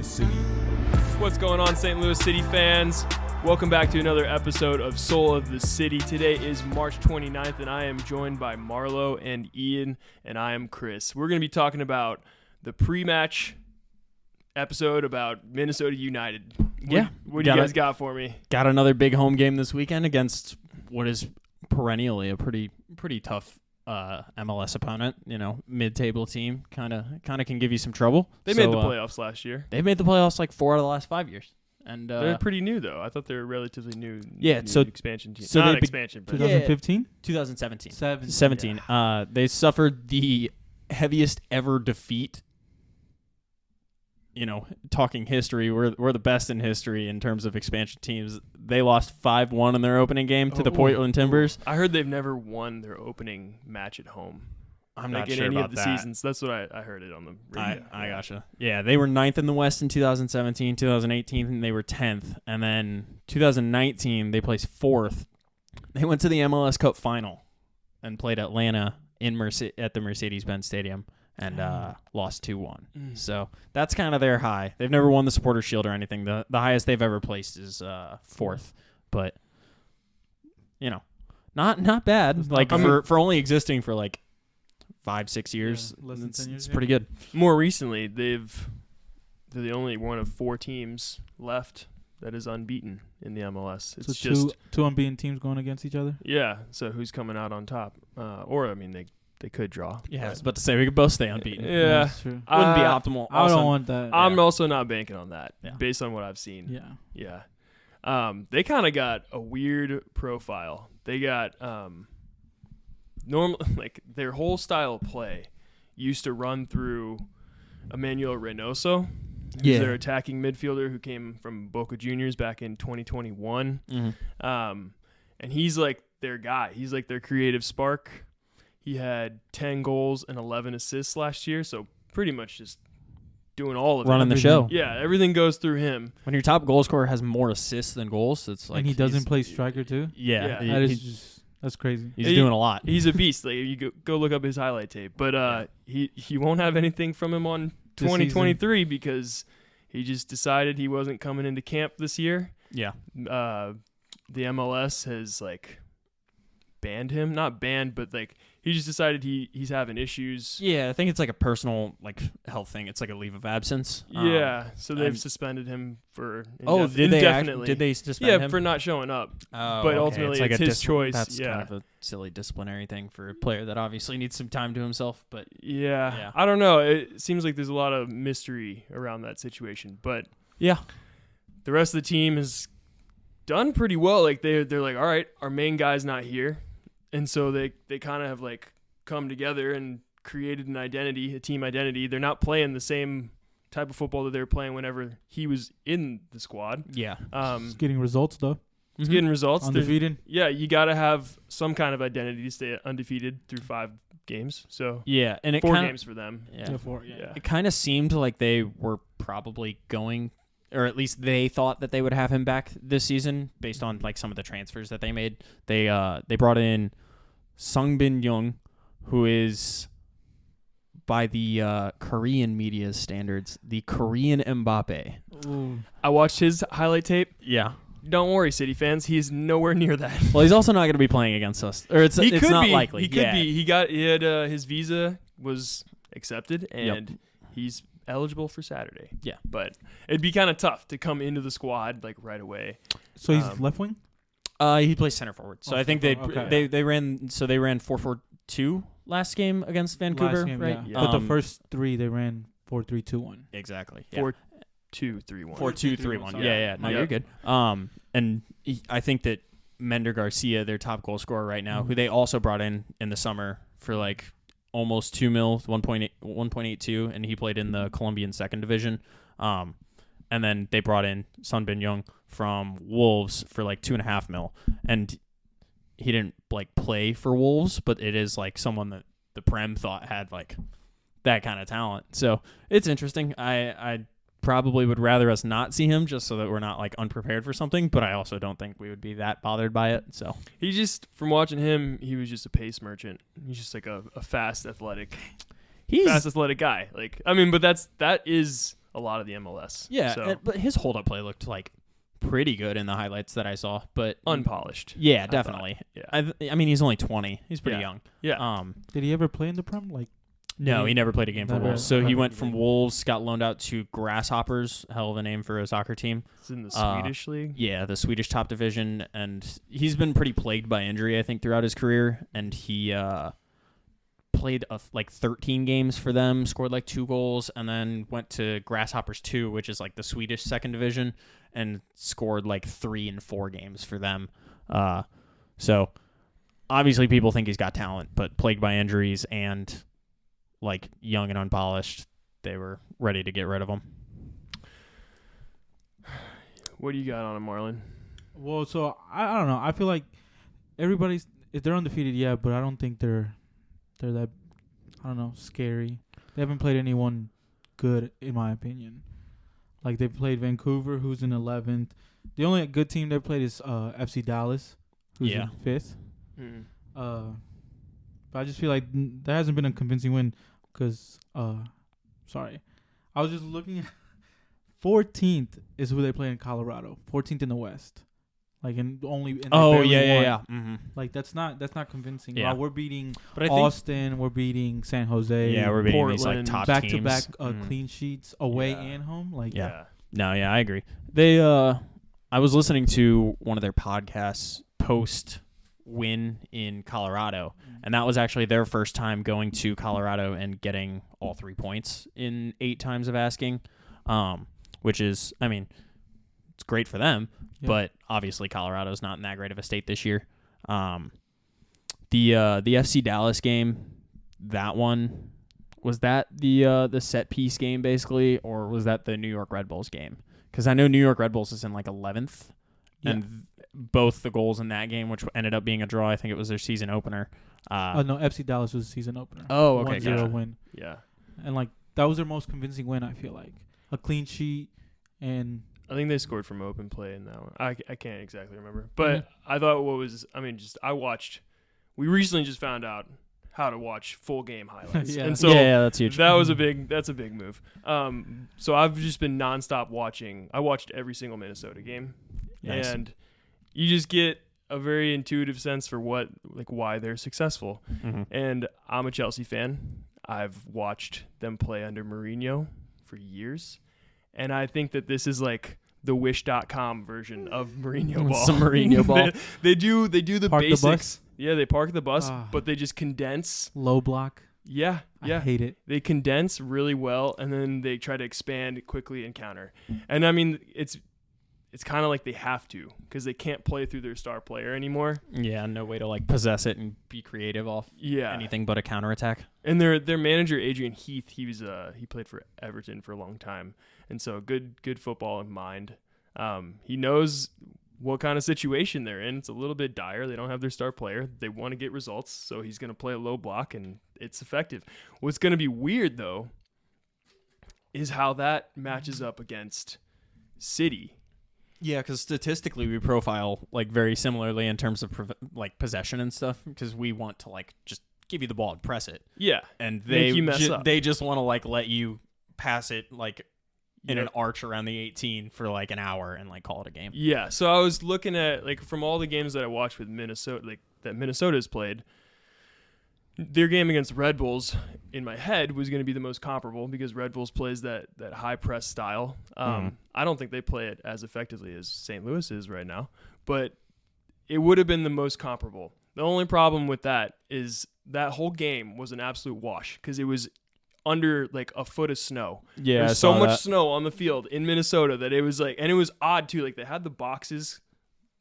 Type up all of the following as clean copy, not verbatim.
the City. What's going on, St. Louis City fans? Welcome back to another episode of Soul of the City. Today is March 29th, and I am joined by Marlo and Ian, and I am Chris. We're going to be talking about the pre-match episode about Minnesota United. What do you guys got for me? Got another big home game this weekend against what is perennially a pretty tough MLS opponent. You know, mid-table team, kind of can give you some trouble. They made the playoffs last year. They've made the playoffs like 4 out of the last 5 years. And they're pretty new, though. I thought they were relatively new. Yeah, so expansion team. So not expansion, but 2015? 2017. 17. Yeah. They suffered the heaviest ever defeat. You know, talking history, we're the best in history in terms of expansion teams. They lost 5-1 in their opening game to the Portland Timbers. I heard they've never won their opening match at home. I'm not in sure any about of the that. Seasons. That's what I heard it on the radio. I gotcha. Yeah, they were 9th in the West in 2017, 2018 they were 10th, and then 2019 they placed 4th. They went to the MLS Cup final and played Atlanta at the Mercedes-Benz Stadium and lost 2-1. So that's kind of their high. They've never won the Supporters' Shield or anything. The highest they've ever placed is 4th, but you know, not bad. Like for only existing for like 5-6 years, less than 10 years. It's pretty good. More recently, they're the only one of 4 teams left that is unbeaten in the MLS. It's so just two unbeaten teams going against each other? Yeah, so who's coming out on top? They could draw. Yeah, I was about to say we could both stay unbeaten. Yeah. That's true. Wouldn't be optimal. I don't want that. I'm also not banking on that Yeah. based on what I've seen. Yeah. They kind of got a weird profile. They got like their whole style of play used to run through Emmanuel Reynoso, who's their attacking midfielder who came from Boca Juniors back in 2021. And he's like their guy. He's like their creative spark. He had 10 goals and 11 assists last year, so pretty much just doing all of it. Running the show. Yeah, everything goes through him. When your top goal scorer has more assists than goals, it's like and he doesn't play striker too? Yeah. That's crazy. He's doing a lot. He's a beast. Like you go look up his highlight tape. But he won't have anything from him on 2023 because he just decided he wasn't coming into camp this year. Yeah. The MLS has like banned him. Not banned, but like he just decided he's having issues. Yeah, I think it's like a personal like health thing. It's like a leave of absence. Yeah, so they've suspended him for indefinitely. Did they suspend him? For not showing up. Oh, but ultimately it's his choice. That's kind of a silly disciplinary thing for a player that obviously needs some time to himself. But yeah, I don't know. It seems like there's a lot of mystery around that situation. But yeah, the rest of the team has done pretty well. Like they're like, all right, our main guy's not here. And so they kind of have like come together and created an identity, a team identity. They're not playing the same type of football that they were playing whenever he was in the squad. Yeah. He's getting results though. He's getting results. Undefeated. Yeah, you got to have some kind of identity to stay undefeated through 5 games. So yeah, and 4 games for them. Yeah. 4. Yeah. It kind of seemed like they were probably going, or at least they thought that they would have him back this season based on like some of the transfers that they made. They brought in Sungbin Young, who is by the Korean media standards, the Korean Mbappe. Ooh. I watched his highlight tape. Yeah. Don't worry, City fans. He is nowhere near that. Well, he's also not going to be playing against us, or it's not likely. He could be. He had his visa was accepted, and he's eligible for Saturday. Yeah, but it'd be kind of tough to come into the squad like right away. So he's left wing. He plays center forward. So I think they ran 4-4-2 last game against Vancouver, right? Yeah. But the first 3 they ran 4-3-2-1. Exactly. 4-2-3-1. 4-2-3-1. Yeah. No, you're good. And I think that Mender Garcia, their top goal scorer right now, who they also brought in the summer for like almost $2 million, 1.82, and he played in the Colombian second division. And then they brought in Sunbin Young from Wolves for like $2.5 million. And he didn't like play for Wolves, but it is like someone that the Prem thought had like that kind of talent. So it's interesting. I probably would rather us not see him just so that we're not like unprepared for something, but I also don't think we would be that bothered by it. So he just, from watching him, he was just a pace merchant. He's just like a fast athletic guy. Like, I mean, but that is a lot of the MLS. Yeah, so, but his hold-up play looked like pretty good in the highlights that I saw, but unpolished. Yeah, definitely. Yeah. I mean, he's only 20. He's pretty young. Yeah. Did he ever play in the Prem? Like, No, he never played a game for Never. Wolves. So he Okay. went from Wolves, got loaned out to Grasshoppers, hell of a name for a soccer team. It's in the Swedish league. Yeah, the Swedish top division, and he's been pretty plagued by injury, I think, throughout his career. And he played like 13 games for them, scored like 2 goals, and then went to Grasshoppers 2, which is like the Swedish second division, and scored like 3 and 4 games for them. So obviously people think he's got talent, but plagued by injuries and like young and unpolished, they were ready to get rid of him. What do you got on him, Marlon? Well, so I don't know. I feel like everybody's if they're undefeated, yeah, but I don't think they're that, I don't know, scary. They haven't played anyone good, in my opinion. Like, they played Vancouver, who's in 11th. The only good team they played is FC Dallas, who's in 5th. But I just feel like there hasn't been a convincing win because, sorry. I was just looking at 14th is who they play in Colorado. 14th in the West. Like, and only. And Yeah. Mm-hmm. Like, that's not convincing. Yeah. We're beating But I think, Austin. We're beating San Jose. yeah, we're beating these like Portland, top back teams. to back Mhm. clean sheets away Yeah. and home. Like, Yeah. No, yeah, I agree. They, I was listening to one of their podcasts post win in Colorado, and that was actually their first time going to Colorado and getting all 3 points in 8 times of asking, which is, I mean, it's great for them, but obviously Colorado's not in that great of a state this year. The FC Dallas game, that one, was that the set piece game basically, or was that the New York Red Bulls game? Because I know New York Red Bulls is in like 11th, and both the goals in that game, which ended up being a draw, I think it was their season opener. no, FC Dallas was the season opener. Oh, okay, 1-0 gotcha. win. Yeah. And like that was their most convincing win. I feel like a clean sheet, and I think they scored from open play in that one. I can't exactly remember. But I thought we recently just found out how to watch full game highlights. Yeah. And so that's huge. that's a big move. So I've just been nonstop watching. I watched every single Minnesota game. Nice. And you just get a very intuitive sense for why they're successful. Mm-hmm. And I'm a Chelsea fan. I've watched them play under Mourinho for years. And I think that this is like the wish.com version of Mourinho ball. Some Mourinho ball. they do the Park the basics. bus? Yeah, they park the bus, but they just condense. low block. Yeah. I hate it. They condense really well, and then they try to expand quickly and counter. And I mean, it's kind of like they have to because they can't play through their star player anymore. Yeah, no way to like possess it and be creative off anything but a counterattack. And their manager Adrian Heath, he played for Everton for a long time, and so good football in mind. He knows what kind of situation they're in. It's a little bit dire. They don't have their star player. They want to get results, so he's going to play a low block, and it's effective. What's going to be weird though is how that matches up against City. Yeah, because statistically we profile like very similarly in terms of like possession and stuff, because we want to like just give you the ball and press it. Yeah, and make you mess up. They just want to like let you pass it like in an arch around the 18 for like an hour and like call it a game. Yeah, so I was looking at like from all the games that I watched with Minnesota, like that Minnesota's played. Their game against Red Bulls, in my head, was going to be the most comparable because Red Bulls plays that high press style. I don't think they play it as effectively as St. Louis is right now, but it would have been the most comparable. The only problem with that is that whole game was an absolute wash because it was under like a foot of snow. Yeah, there's so much snow on the field in Minnesota that it was like, and it was odd too. Like they had the boxes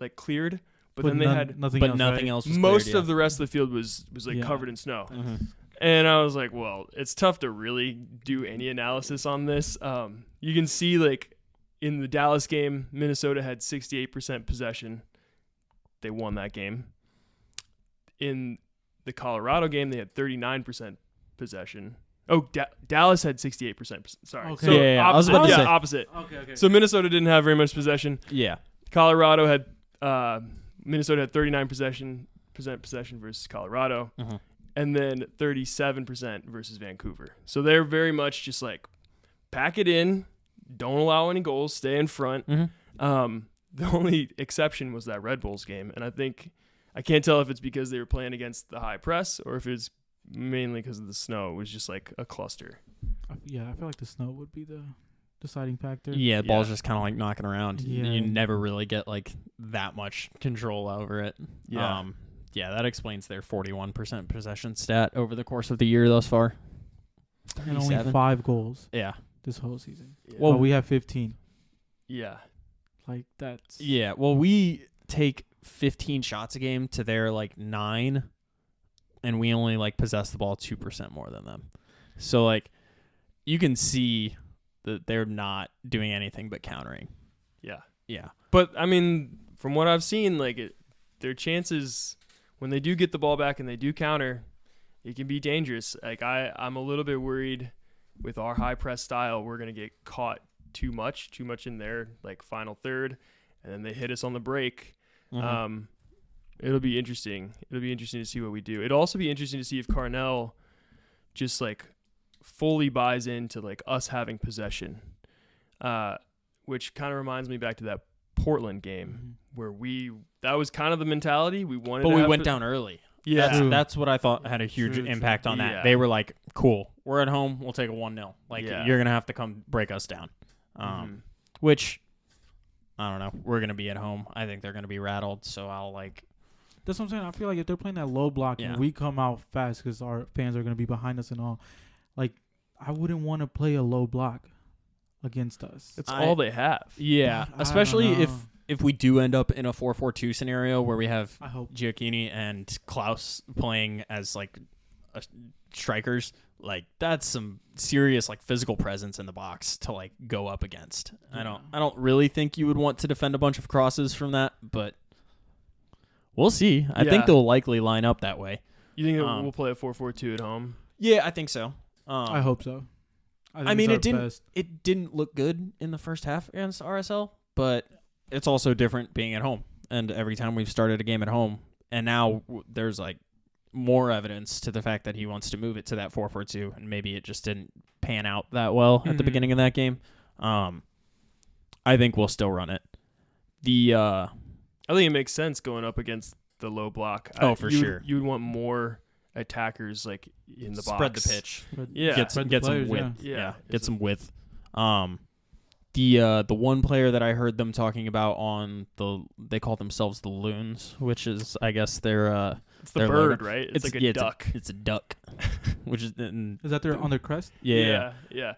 like cleared. But then they had nothing else. Was most cleared, of the rest of the field was like covered in snow. Mm-hmm. And I was like, well, it's tough to really do any analysis on this. You can see like in the Dallas game, Minnesota had 68% possession. They won that game. In the Colorado game, they had 39% possession. Oh, Dallas had 68%. Sorry. Okay. So I was about to say. opposite. Okay. So Minnesota didn't have very much possession. Yeah. Colorado had Minnesota had 39% possession versus Colorado, and then 37% versus Vancouver. So they're very much just like pack it in, don't allow any goals, stay in front. Mm-hmm. The only exception was that Red Bulls game, and I can't tell if it's because they were playing against the high press or if it's mainly because of the snow. It was just like a cluster. Yeah, I feel like the snow would be the deciding factor. Yeah, the ball's just kind of like knocking around. Yeah. You never really get like that much control over it. Yeah. Yeah, that explains their 41% possession stat over the course of the year thus far. And only 37. 5 goals Yeah. this whole season. Yeah. Well, we have 15. Yeah. Like, that's... Yeah, well, we take 15 shots a game to their like 9, and we only like possess the ball 2% more than them. So like, you can see that they're not doing anything but countering. Yeah. Yeah. But I mean, from what I've seen, like their chances when they do get the ball back and they do counter, it can be dangerous. Like I'm a little bit worried with our high press style, we're gonna get caught too much in their like final third, and then they hit us on the break. Mm-hmm. It'll be interesting. It'll be interesting to see what we do. It'll also be interesting to see if Carnell just like fully buys into like us having possession, which kind of reminds me back to that Portland game where that was kind of the mentality we wanted. But to we have went down early. Yeah, That's what I thought had a huge impact on that. Yeah. They were like, cool, we're at home, we'll take a 1-0. Like, you're going to have to come break us down. Which, I don't know, we're going to be at home. I think they're going to be rattled, so I'll like... That's what I'm saying. I feel like if they're playing that low block and we come out fast because our fans are going to be behind us and all, like, I wouldn't want to play a low block against us. It's all they have. Yeah, especially if we do end up in a 4-4-2 scenario where we have Giacchini and Klaus playing as like strikers, like that's some serious like physical presence in the box to like go up against. Yeah. I don't really think you would want to defend a bunch of crosses from that, but we'll see. I think they'll likely line up that way. You think we'll play a 4-4-2 at home? Yeah, I think so. I hope so. I mean, it didn't look good in the first half against RSL, but it's also different being at home. And every time we've started a game at home, and now there's like more evidence to the fact that he wants to move it to that 4-4-2, and maybe it just didn't pan out that well at the beginning of that game. I think we'll still run it. I think it makes sense going up against the low block. For sure. You would want more attackers like in the box. Spread the pitch. Get some width. Yeah. Get some width. The one player that I heard them talking about they call themselves the Loons, which is I guess their it's the bird, right? It's like a duck. It's a duck. Which is that on their crest? Yeah.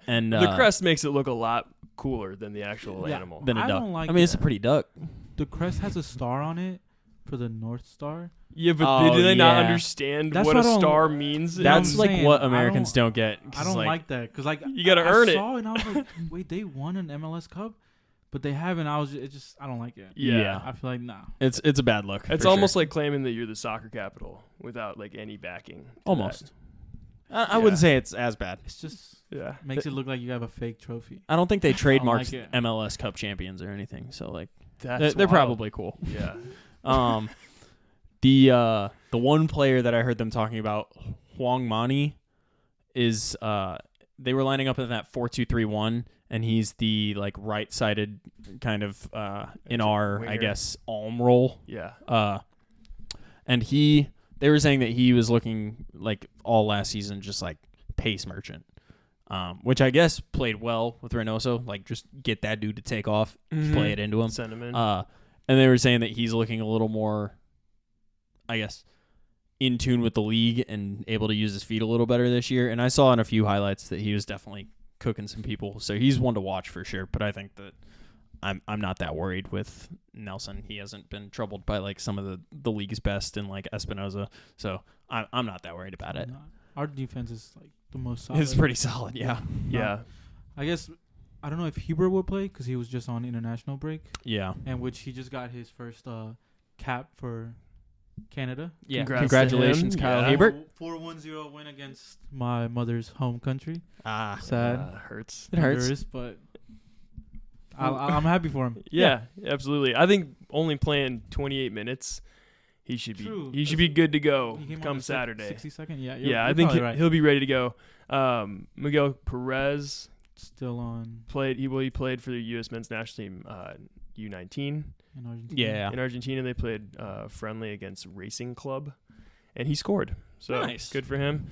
And the crest makes it look a lot cooler than the actual animal. Than a duck. Don't like it's a pretty duck. The crest has a star on it for the North Star. Yeah, but do they not understand what a star means? That's like what Americans don't get. I don't like that because like you got to earn it. I saw it and I was like, wait, they won an MLS Cup, but they haven't. I don't like it. Yeah. I feel like nah. It's a bad look. It's almost like claiming that you're the soccer capital without like any backing. Almost. I wouldn't say it's as bad. It's just makes it look like you have a fake trophy. I don't think they trademarked MLS Cup champions or anything. So like they're probably cool. Yeah. The one player that I heard them talking about, Huang Mani, is they were lining up in that 4-2-3-1, and he's the like right-sided kind of in our winger. I guess Alm role. Yeah. And they were saying that he was looking like all last season just like pace merchant. Which I guess played well with Reynoso, like just get that dude to take off, play it into him. Send him in. And they were saying that he's looking a little more, I guess, in tune with the league and able to use his feet a little better this year. And I saw in a few highlights that he was definitely cooking some people. So he's one to watch for sure. But I think that I'm not that worried with Nelson. He hasn't been troubled by like some of the league's best in like Espinoza. So I'm not that worried about it. Our defense is like the most solid. It's pretty solid, yeah. I guess I don't know if Huber will play because he was just on international break. Yeah. And which he just got his first cap for Canada. Yeah. Congratulations, Kyle Hebert. 4-1-0 win against my mother's home country. Sad. Hurts. It hurts, but I'm happy for him. Yeah, absolutely. I think only playing 28 minutes, he should be good to go come Saturday. 60-second? Yeah. Yeah, I think he'll be ready to go. Miguel Perez still on He played for the U.S. men's national team U19 in Argentina. Yeah. in Argentina. They played friendly against Racing Club, and he scored. So Nice. Good for him.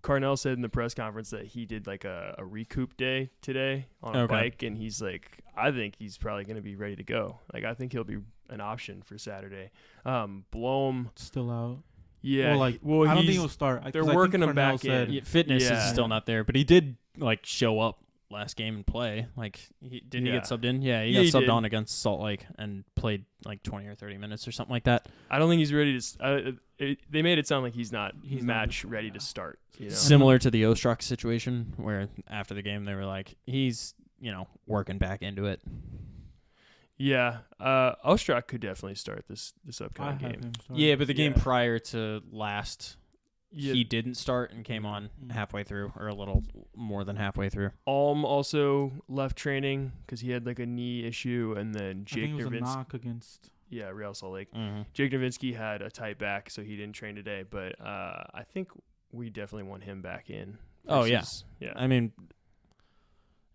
Carnell said in the press conference that he did like a recoup day today on a bike, and he's like, I think he's probably going to be ready to go. Like, I think he'll be an option for Saturday. Blom Still out. Yeah. I don't think he'll start. They're working him back in. Yeah, fitness is still not there, but he did like show up last game and play. Like, didn't he get subbed in? Yeah, he got subbed on against Salt Lake and played like 20 or 30 minutes or something like that. I don't think he's ready to. They made it sound like he's not match ready to start. You know? Similar to the Ostrak situation, where after the game they were like, he's working back into it. Yeah, Ostrak could definitely start this upcoming game. Yeah, but the game prior to last, he didn't start and came on halfway through, or a little more than halfway through. Alm also left training because he had like a knee issue, and then Jake Nervinsky. I think it was a knock against. Yeah, Real Salt Lake. Mm-hmm. Jake Nervinsky had a tight back, so he didn't train today. But I think we definitely want him back in. Yeah. I mean,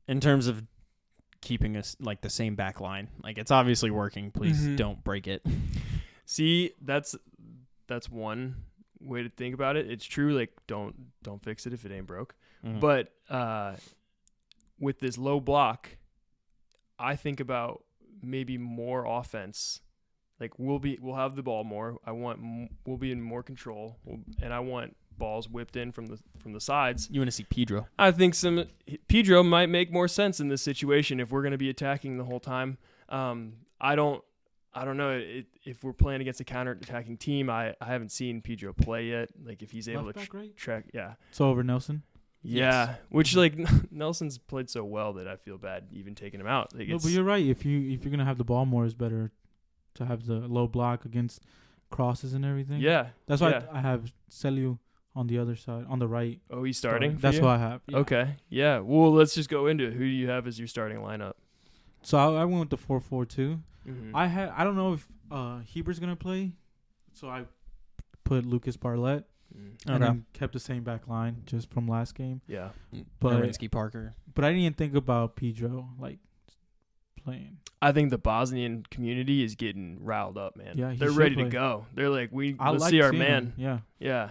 in terms of keeping us like the same back line, like it's obviously working. Please don't break it. See, that's one way to think about it. It's true, like don't fix it if it ain't broke. But with this low block, I think about maybe more offense. Like we'll have the ball more. We'll be in more control, and I want balls whipped in from the sides. You want to see Pedro? I think Pedro might make more sense in this situation if we're going to be attacking the whole time. I don't know if we're playing against a counter-attacking team. I haven't seen Pedro play yet. Like if he's able to track, yeah. So over Nelson. Yeah, yes. Which like Nelson's played so well that I feel bad even taking him out. Like, no, but you're right. If you're gonna have the ball more, it's better to have the low block against crosses and everything. Yeah, that's why I have Celu on the other side, on the right. Oh, he's starting. That's who I have. Yeah. Okay, yeah. Well, let's just go into it. Who do you have as your starting lineup? So I went with the 4-4-2. I don't know if Heber's gonna play, so I put Lucas Bartlett. And then kept the same back line just from last game. Yeah. But Nervinsky, Parker. But I didn't even think about Pedro like playing. I think the Bosnian community is getting riled up, man. Yeah, they're ready to go. They're like, let's see our man. Him. Yeah. Yeah.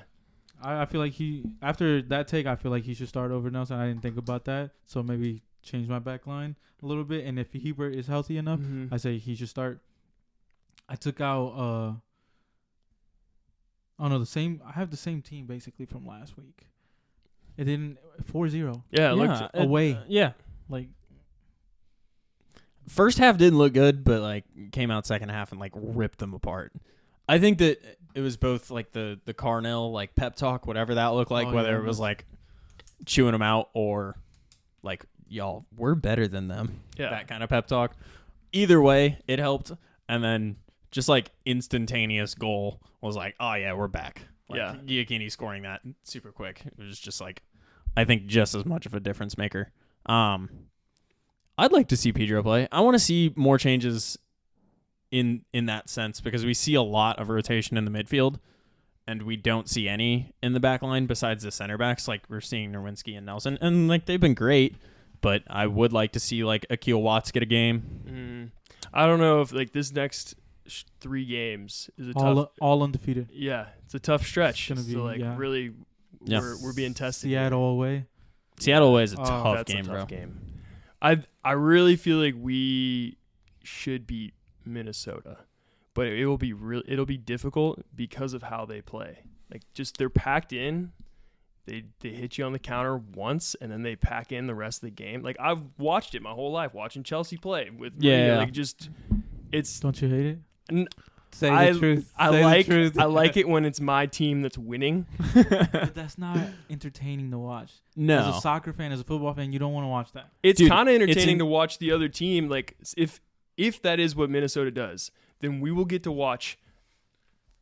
I feel like after that take, I feel like he should start over Nelson. I didn't think about that. So maybe change my back line a little bit. And if Heber is healthy enough, I say he should start. I took out I have the same team basically from last week. It didn't 4-0. Yeah, it looked away. Yeah. Like first half didn't look good, but like came out second half and like ripped them apart. I think that it was both like the Carnell like pep talk, whatever that looked like, whether it was like chewing them out or like, y'all, we're better than them. Yeah. That kind of pep talk. Either way, it helped. And then just like instantaneous goal was like, oh yeah, we're back. Like, Giacchini scoring that super quick. It was just like, I think just as much of a difference maker. I'd like to see Pedro play. I want to see more changes in that sense because we see a lot of rotation in the midfield and we don't see any in the back line besides the center backs. Like we're seeing Nerwinsky and Nelson and like they've been great, but I would like to see like Akil Watts get a game. I don't know if like this next 3 games is all undefeated. Yeah, it's a tough stretch. It's gonna be, really, we're being tested. Seattle away. Seattle away is a tough game, bro. Game. I really feel like we should beat Minnesota, but it'll be difficult because of how they play. Like just they're packed in. They hit you on the counter once and then they pack in the rest of the game. Like I've watched it my whole life, watching Chelsea play with like just it's. Don't you hate it? Say the truth. I like it when it's my team that's winning. But that's not entertaining to watch. No. As a soccer fan, as a football fan, you don't want to watch that. It's kind of entertaining to watch the other team. Like if that is what Minnesota does, then we will get to watch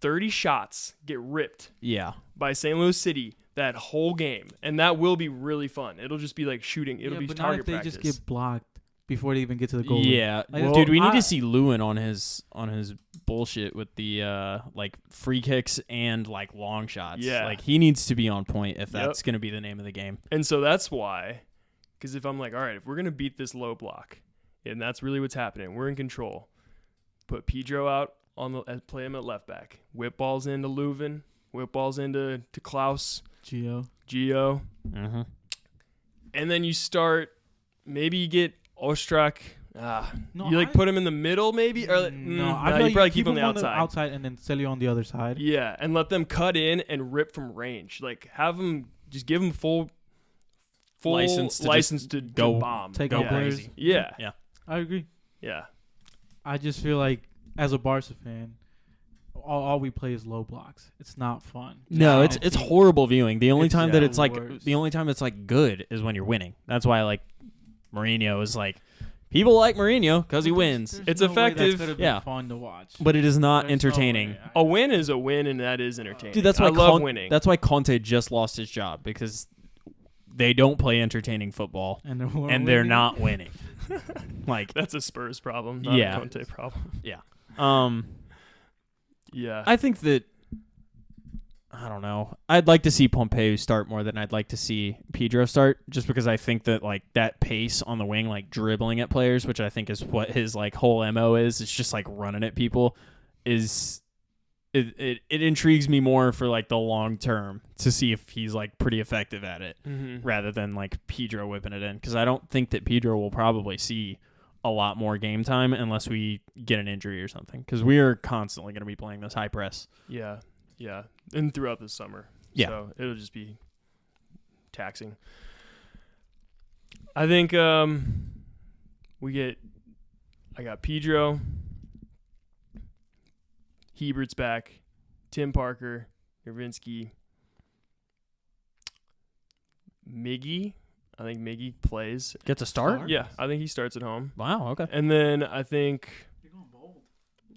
30 shots get ripped. Yeah. By St. Louis City that whole game, and that will be really fun. It'll just be like shooting. It'll be target practice. But not if they just get blocked before they even get to the goal. Yeah, dude, we need to see Lewin on his bullshit with the like free kicks and like long shots. Yeah, like he needs to be on point if that's going to be the name of the game. And so that's why Because if I'm like, all right, if we're going to beat this low block, and that's really what's happening, we're in control, put Pedro out play him at left back. Whip balls into Leuven. Whip balls into Klaus. Gio. Mm-hmm. And then you start, maybe you get Ostrak. No, you put him in the middle maybe? Or, I you probably keep him on the outside and then Celio on the other side. Yeah, and let them cut in and rip from range. Like, have them, just give them full license to go bomb. Take go on players. Yeah. Yeah. I agree. Yeah. I just feel like, as a Barca fan, all we play is low blocks. It's not fun. No, it's horrible viewing. The only time that it's like worst. the only time it's like good is when you're winning. That's why like Mourinho is like people like Mourinho because he wins. There's It's no way effective. That's Yeah. fun to watch. But it is not There's no entertaining. way. A win is a win, and that is entertaining. Dude, that's why I love winning. That's why Conte just lost his job because they don't play entertaining football and they're not winning. Like That's a Spurs problem, not Yeah. a Conte problem. yeah. Yeah. I think that I don't know. I'd like to see Pompeu start more than I'd like to see Pedro start, just because I think that like that pace on the wing, like dribbling at players, which I think is what his like whole MO is. It's just like running at people. It intrigues me more for like the long term to see if he's like pretty effective at it, rather than like Pedro whipping it in, because I don't think that Pedro will probably see a lot more game time unless we get an injury or something, because we are constantly going to be playing this high press. Yeah. Yeah. And throughout the summer. Yeah. So it'll just be taxing. I think I got Pedro. Hebert's back. Tim Parker. Nervinsky. Miggy. I think Miggy plays. Gets a start? Yeah, I think he starts at home. Wow, okay. And then I think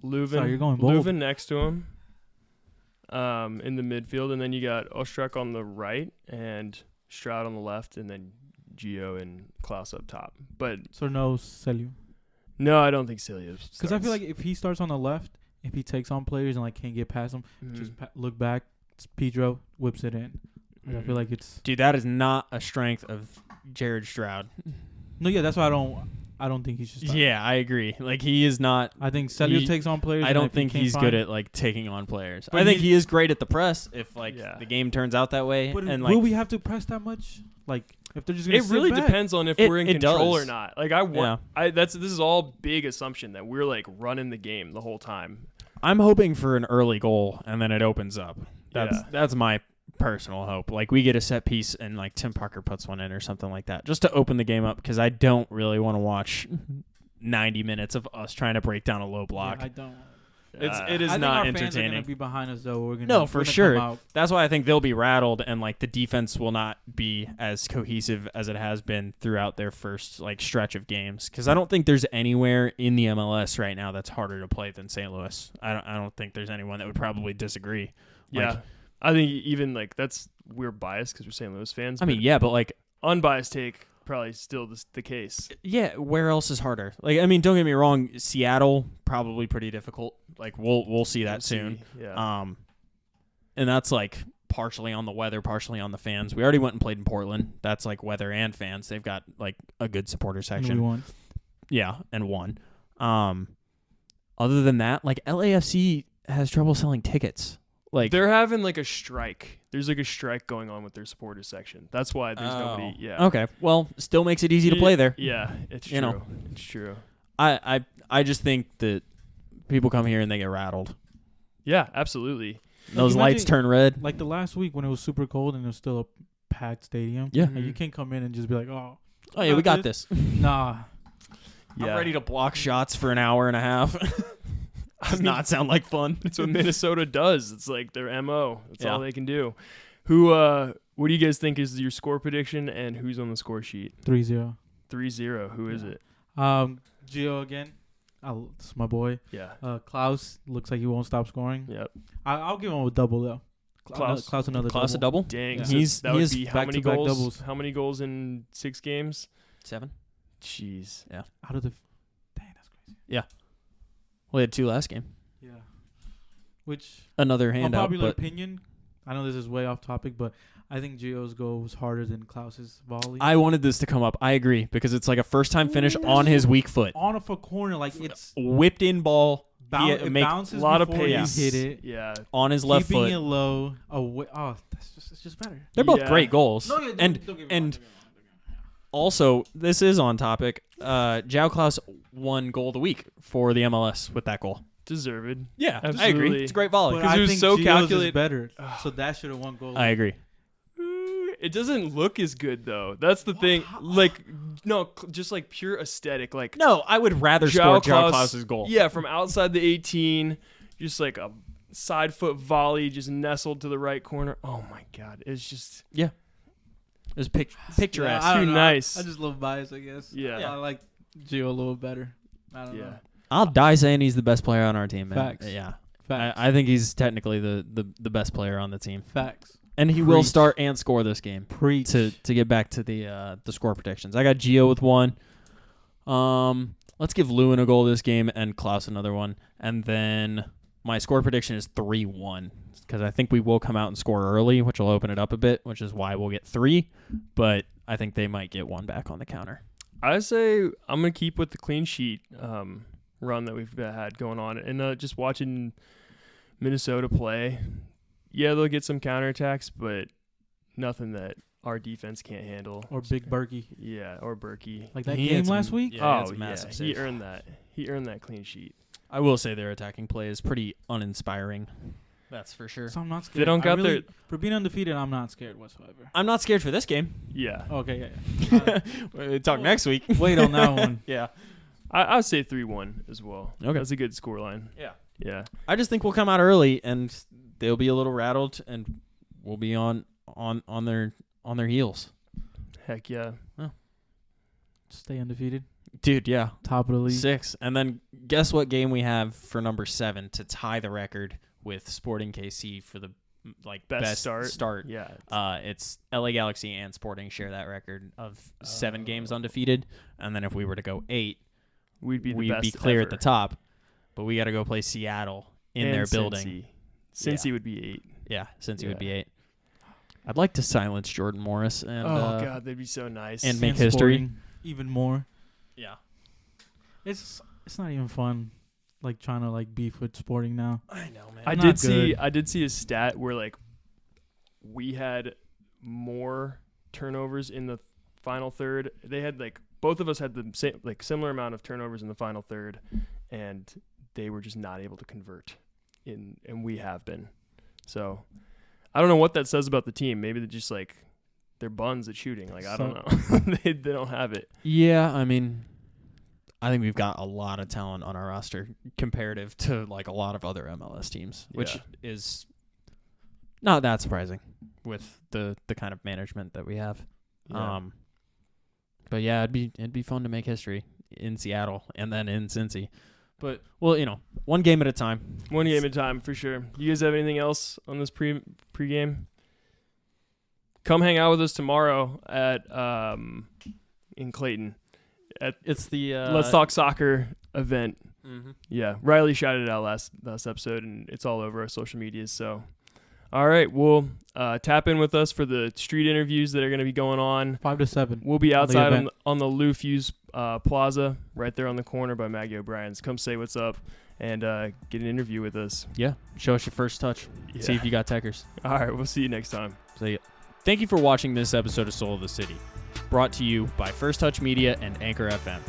Leuven. Sorry, you're going bold. Leuven next to him. In the midfield, and then you got Ostrak on the right and Stroud on the left, and then Gio and Klaus up top. But So no Celio. no, I don't think Celia. Because I feel like if he starts on the left, if he takes on players and like can't get past them, just look back. It's Pedro whips it in. Like, I feel like it's Dude, that is not a strength of Jared Stroud. no. Yeah, that's why I don't think he should start. Yeah, I agree. Like he is not. I think Celio takes on players. I and don't if he think can't he's find- good at like taking on players. But I think he is great at the press if like Yeah. the game turns out that way. But and will like we have to press that much? Like if they're just gonna it sit really back? depends on if It- we're in it control does. or not. Like this is all big assumption that we're like running the game the whole time. I'm hoping for an early goal and then it opens up. That's my personal hope. Like we get a set piece and like Tim Parker puts one in or something like that, just to open the game up, because I don't really want to watch 90 minutes of us trying to break down a low block. Yeah, I don't. It is I think not our fans are entertaining. gonna be behind us though. No, for sure. Come out. That's why I think they'll be rattled, and like the defense will not be as cohesive as it has been throughout their first like stretch of games. Because I don't think there's anywhere in the MLS right now that's harder to play than St. Louis. I don't think there's anyone that would probably disagree. Yeah, Like, I think even like we're biased because we're St. Louis fans. I mean, but yeah, but like, unbiased take probably still the case. yeah, where else is harder? Like, I mean, don't get me wrong, Seattle probably pretty difficult. Like, we'll see that We'll soon. see. Yeah. And that's like partially on the weather, partially on the fans. We already went and played in Portland. That's like weather and fans. They've got like a good supporter And section. we won. Yeah, and won. Other than that, like LAFC has trouble selling tickets. Like they're having like a strike. There's like a strike going on with their supporters section. That's why there's nobody. Yeah. Okay. Well, still makes it easy to play there. Yeah, it's true. You know. It's true. I just think that people come here and they get rattled. Yeah, absolutely. Those Imagine- lights turn red. Like the last week when it was super cold and it was still a packed stadium. Yeah. Like, you can't come in and just be like, oh Yeah, we got this. nah. Yeah. I'm ready to block shots for an hour and a half. Does not sound like fun. That's what Minnesota does. It's like their MO. That's Yeah. all they can do. What do you guys think is your score prediction, and who's on the score sheet? 3-0. 3-0. Who is it? Gio again. It's my boy. Yeah. Klaus looks like he won't stop scoring. Yep. I'll give him a double though. Klaus another Class a double. double? Dang. Yeah. So that would is be how many back-to-back goals? doubles. How many goals in 6 games? 7. Jeez. Out of the. Dang, that's crazy. Well, he had 2 last game. Yeah. Which Another handout. unpopular But opinion, I know this is way off topic, but I think Gio's goal was harder than Klaus's volley. I wanted this to come up. I agree because it's like a first-time finish on his weak foot. On a corner, like it's whipped in ball. it bounces a lot of before pace. you hit it. Yeah. On his left Keeping foot. it low. It's just better. They're both Yeah. great goals. No, yeah, and don't get me and wrong. also, this is on topic. João Klaus won goal of the week for the MLS with that goal. Deserved. Yeah, I Absolutely. agree. It's a great volley. But because I it was think so Gio's calculated. is better, so that should have won goal. I agree. It doesn't look as good though. That's the thing. Like, no, just like pure aesthetic. Like, No, I would rather score João Klaus's goal. Yeah, from outside the 18, just like a side foot volley, just nestled to the right corner. Oh my God, it's just It was picturesque. I don't too know. nice. I just love bias, I guess. Yeah. I like Gio a little better. I don't yeah. know. I'll die saying he's the best player on our team, man. Facts. Yeah. Facts. I think he's technically the best player on the team. Facts. And he will Preach. start and score this game. Preach. To get back to the score predictions. I got Gio with one. Let's give Lewin a goal this game and Klaus another one. And then my score prediction is 3-1 because I think we will come out and score early, which will open it up a bit, which is why we'll get 3. But I think they might get 1 back on the counter. I say I'm gonna keep with the clean sheet run that we've had going on, and just watching Minnesota play. Yeah, they'll get some counterattacks, but nothing that our defense can't handle. Or Big Berkey. Yeah, or Berkey. Like that He game had some- last week? Yeah, Oh some yeah, massive he saves. earned that. He earned that clean sheet. I will say their attacking play is pretty uninspiring. That's for sure. So I'm not scared. They don't I got really, their. For being undefeated, I'm not scared whatsoever. I'm not scared for this game. Yeah, Okay, yeah. We'll talk next week. Wait on that one. Yeah. I would say 3-1 as well. Okay. That's a good scoreline. Yeah. Yeah. I just think we'll come out early and they'll be a little rattled and we'll be on their heels. Heck yeah. Stay undefeated. Dude, yeah. Top of the league. 6. And then guess what game we have for number 7 to tie the record with Sporting KC for the best start. Yeah. It's LA Galaxy and Sporting share that record of 7 games undefeated. And then if we were to go 8, We'd be the we'd best be clear ever. at the top. But we got to go play Seattle in And their building. Cincy Yeah. would be 8. Yeah, since it would Yeah. be 8. I'd like to silence Jordan Morris and Oh God, that'd be so nice. and make And history. Sporting, even more. Yeah. It's not even fun. Like trying to beef with Sporting now. I know, man. I not did see a stat where we had more turnovers in the final third. They had both of us had the same similar amount of turnovers in the final third, and they were just not able to convert and we have been. So I don't know what that says about the team. Maybe they're just they're buns at shooting. I don't know. they don't have it. Yeah, I mean, I think we've got a lot of talent on our roster comparative to a lot of other MLS teams, which Yeah. is not that surprising with the kind of management that we have. Yeah. But yeah, it'd be fun to make history in Seattle and then in Cincy. But well, one game at a time. One game at a time for sure. You guys have anything else on this pregame? Come hang out with us tomorrow at in Clayton at It's the Let's Talk Soccer event. Mm-hmm. Yeah, Riley shouted it out last episode, and it's all over our social medias. So, all right, we'll tap in with us for the street interviews that are going to be going on. 5 to 7. We'll be outside event. on the Lou Fuse Plaza, right there on the corner by Maggie O'Brien's. Come say what's up and get an interview with us. Yeah, show us your first touch. Yeah. See if you got techers. All right, we'll see you next time. See ya. Thank you for watching this episode of Soul of the City, brought to you by First Touch Media and Anchor FM.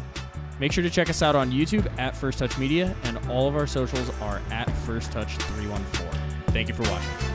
Make sure to check us out on YouTube at First Touch Media, and all of our socials are at First Touch 314. Thank you for watching.